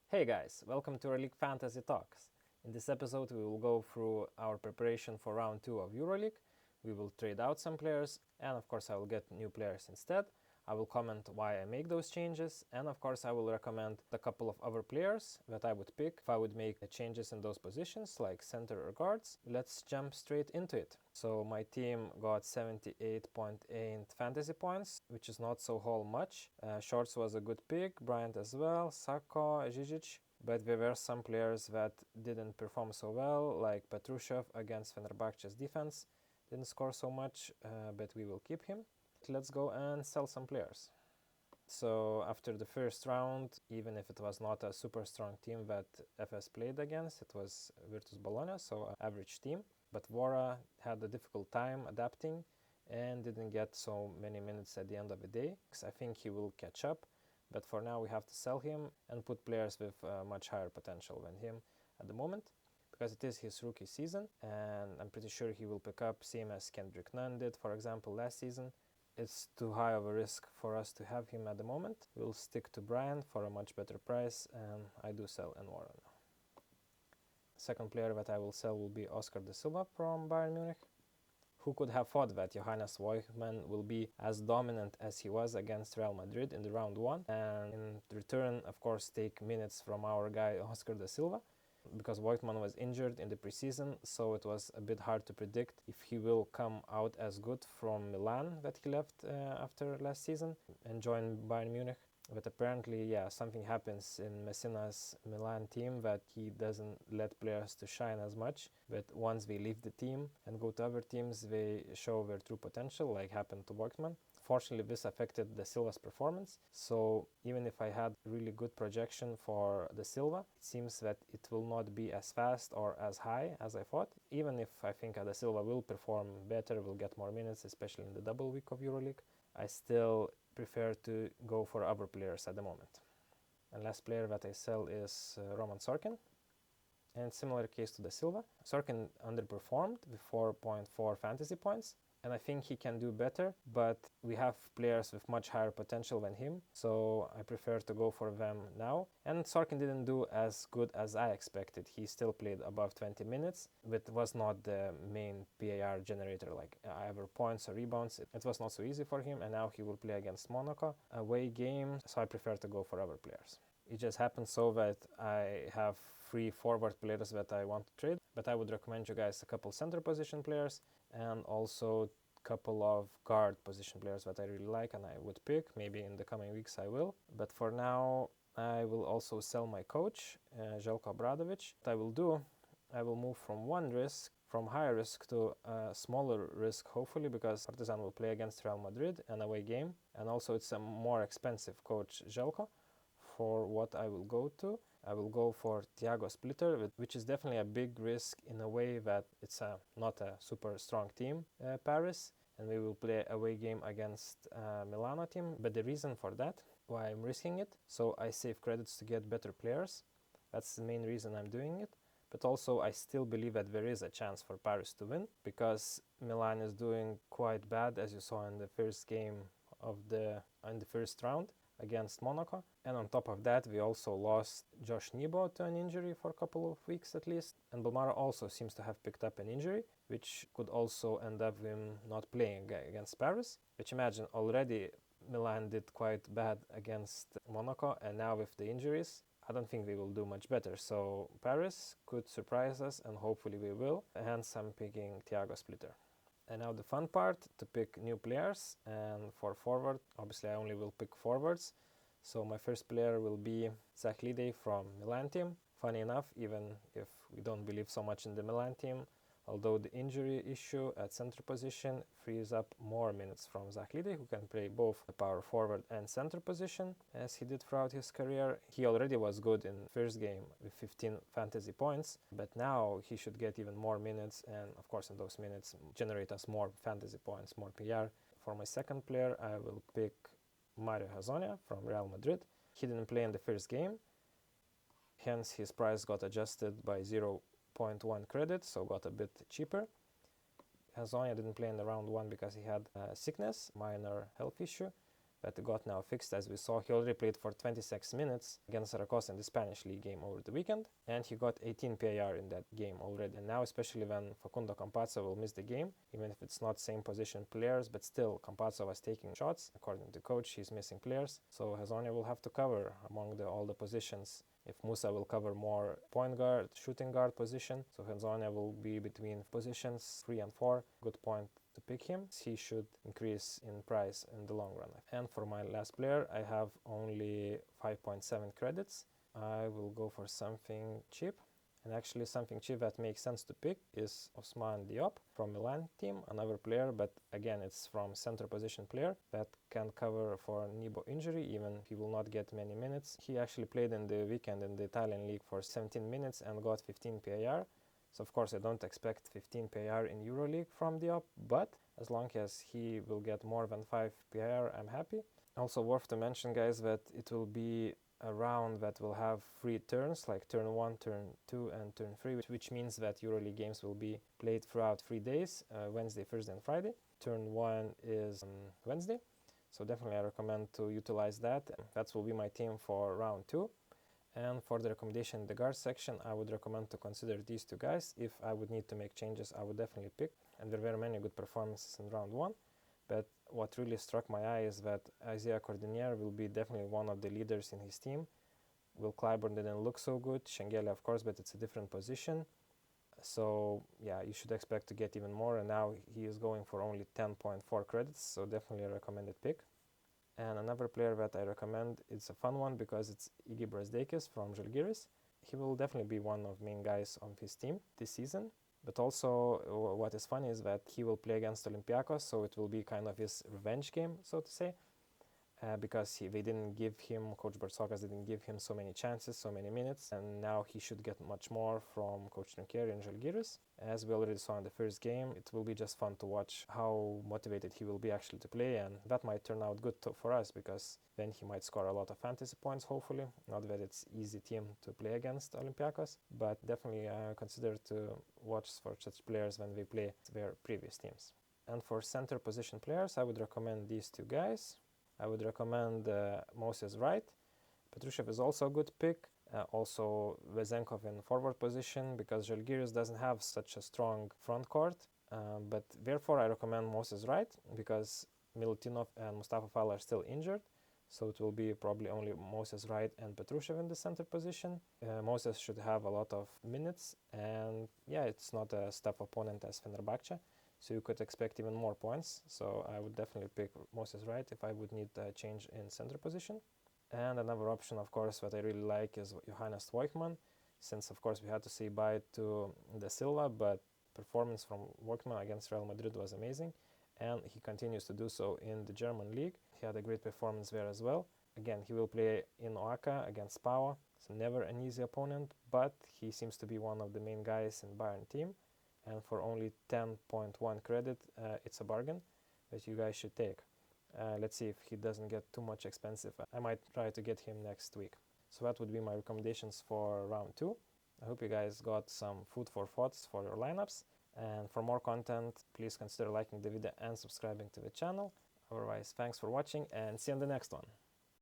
Hey guys, welcome to Euroleague Fantasy Talks. In this episode we will go through our preparation for round 2 of Euroleague. We will trade out some players and of course I will get new players instead. I will comment why I make those changes and of course I will recommend a couple of other players that I would pick if I would make changes in those positions like center or guards. Let's jump straight into it. So my team got 78.8 fantasy points, which is not so whole much. Shorts was a good pick, Bryant as well, Sako, Žižić. But there were some players that didn't perform so well, like Petrushev against Fenerbahce's defense. Didn't score so much, but we will keep him. Let's go and sell some players. So after the first round, even if it was not a super strong team that FS played against, it was Virtus Bologna, so an average team. But Vora had a difficult time adapting and didn't get so many minutes at the end of the day. I think he will catch up, but for now we have to sell him and put players with much higher potential than him at the moment, because it is his rookie season and I'm pretty sure he will pick up, same as Kendrick Nunn did, for example, last season. It's too high of a risk for us to have him at the moment. We'll stick to Bryant for a much better price, and I do sell Envora now. Second player that I will sell will be Oscar de Silva from Bayern Munich. Who could have thought that Johannes Voigtmann will be as dominant as he was against Real Madrid in the round 1, and in return, of course, take minutes from our guy Oscar de Silva, because Voigtmann was injured in the preseason, so it was a bit hard to predict if he will come out as good from Milan that he left after last season and join Bayern Munich. But apparently, something happens in Messina's Milan team that he doesn't let players to shine as much. But once they leave the team and go to other teams, they show their true potential, like happened to Voigtmann. Fortunately, this affected the Silva's performance. So even if I had really good projection for the Silva, it seems that it will not be as fast or as high as I thought. Even if I think the Silva will perform better, will get more minutes, especially in the double week of Euroleague, I still prefer to go for other players at the moment. And last player that I sell is Roman Sorin. And similar case to the Silva. Sorin underperformed with 4.4 fantasy points. And I think he can do better, but we have players with much higher potential than him, so I prefer to go for them now. And Sorin didn't do as good as I expected. He still played above 20 minutes, but was not the main PAR generator, like either points or rebounds. It was not so easy for him, and now he will play against Monaco, away game, so I prefer to go for other players. It just happens so that I have 3 forward players that I want to trade, but I would recommend you guys a couple center position players and also a couple of guard position players that I really like and I would pick. Maybe in the coming weeks I will. But for now, I will also sell my coach, Željko Obradović. What I will do, I will move from from higher risk to a smaller risk, hopefully, because Partizan will play against Real Madrid, an away game. And also it's a more expensive coach, Željko. For what I will go to, I will go for Thiago Splitter, which is definitely a big risk in a way that it's not a super strong team, Paris, and we will play away game against Milano team. But the reason for that, why I'm risking it, so I save credits to get better players. That's the main reason I'm doing it. But also I still believe that there is a chance for Paris to win, because Milan is doing quite bad, as you saw in the first game in the first round against Monaco. And on top of that, we also lost Josh Nebo to an injury for a couple of weeks at least. And Belmaro also seems to have picked up an injury, which could also end up him not playing against Paris. Which imagine already Milan did quite bad against Monaco, and now with the injuries, I don't think they will do much better. So Paris could surprise us, and hopefully we will. Hence I'm picking Thiago Splitter. And now the fun part, to pick new players. And for forward, obviously I only will pick forwards. So my first player will be Zahlide from Milan team. Funny enough, even if we don't believe so much in the Milan team, although the injury issue at center position frees up more minutes from Zahlide, who can play both the power forward and center position, as he did throughout his career. He already was good in the first game with 15 fantasy points, but now he should get even more minutes, and of course in those minutes generate us more fantasy points, more PR. For my second player, I will pick Mario Hezonja from Real Madrid. He didn't play in the first game, hence his price got adjusted by 0.1 credit, so got a bit cheaper. Hezonja didn't play in the round 1 because he had sickness, minor health issue, but it got now fixed. As we saw, he already played for 26 minutes against Zaragoza in the Spanish league game over the weekend, and he got 18 PAR in that game already. And now, especially when Facundo Campazzo will miss the game, even if it's not same position players, but still Campazzo was taking shots. According to coach, he's missing players, so Hezonja will have to cover among all the positions. If Musa will cover more point guard, shooting guard position, so Hezonja will be between positions 3 and 4. Good point to pick him. He should increase in price in the long run. And for my last player, I have only 5.7 credits. I will go for something cheap. And actually something cheap that makes sense to pick is Ousmane Diop from Milan team, another player, but again it's from center position player that can cover for Nibo injury, even if he will not get many minutes. He actually played in the weekend in the Italian league for 17 minutes and got 15 PAR. So of course I don't expect 15 PAR in Euroleague from Diop, but as long as he will get more than 5 PAR, I'm happy. Also worth to mention, guys, that it will be a round that will have 3 turns, like turn 1, turn 2 and turn 3, which means that EuroLeague games will be played throughout 3 days, Wednesday, Thursday and Friday. Turn 1 is Wednesday, so definitely I recommend to utilize that. That will be my team for round 2. And for the recommendation in the guard section, I would recommend to consider these 2 guys. If I would need to make changes, I would definitely pick, and there were many good performances in round 1. But what really struck my eye is that Isaiah Cordinier will be definitely one of the leaders in his team. Will Clyburn didn't look so good, Şengeli of course, but it's a different position. So yeah, you should expect to get even more, and now he is going for only 10.4 credits, so definitely a recommended pick. And another player that I recommend, it's a fun one because it's Igi Brazdeikis from Žalgiris. He will definitely be one of the main guys on his team this season. But also what is funny is that he will play against Olympiacos, so it will be kind of his revenge game, so to say, because they didn't give him, Coach Bartzokas didn't give him so many chances, so many minutes, and now he should get much more from Coach Trinchieri and Žalgiris. As we already saw in the first game, it will be just fun to watch how motivated he will be actually to play, and that might turn out good for us, because then he might score a lot of fantasy points, hopefully. Not that it's easy team to play against Olympiacos, but definitely consider to watch for such players when they play their previous teams. And for center position players, I would recommend these 2 guys. I would recommend Moses Wright. Petrushev is also a good pick. Also Vezenkov in forward position, because Žalgiris doesn't have such a strong front court. But therefore I recommend Moses Wright, because Milutinov and Mustafa Fall are still injured. So it will be probably only Moses Wright and Petrushev in the center position. Moses should have a lot of minutes, and yeah, it's not a tough opponent as Fenerbahce, so you could expect even more points. So I would definitely pick Moses Wright if I would need a change in center position. And another option, of course, that I really like is Johannes Voigtmann, since of course we had to say bye to the Silva, but performance from Voigtmann against Real Madrid was amazing, and he continues to do so in the German league. He had a great performance there as well. Again, he will play in Oaxaca against Pau, so never an easy opponent, but he seems to be one of the main guys in Bayern team, and for only 10.1 credit, it's a bargain that you guys should take. Let's see if he doesn't get too much expensive. I might try to get him next week. So that would be my recommendations for round 2. I hope you guys got some food for thoughts for your lineups. And for more content, please consider liking the video and subscribing to the channel. Otherwise, thanks for watching and see you on the next one.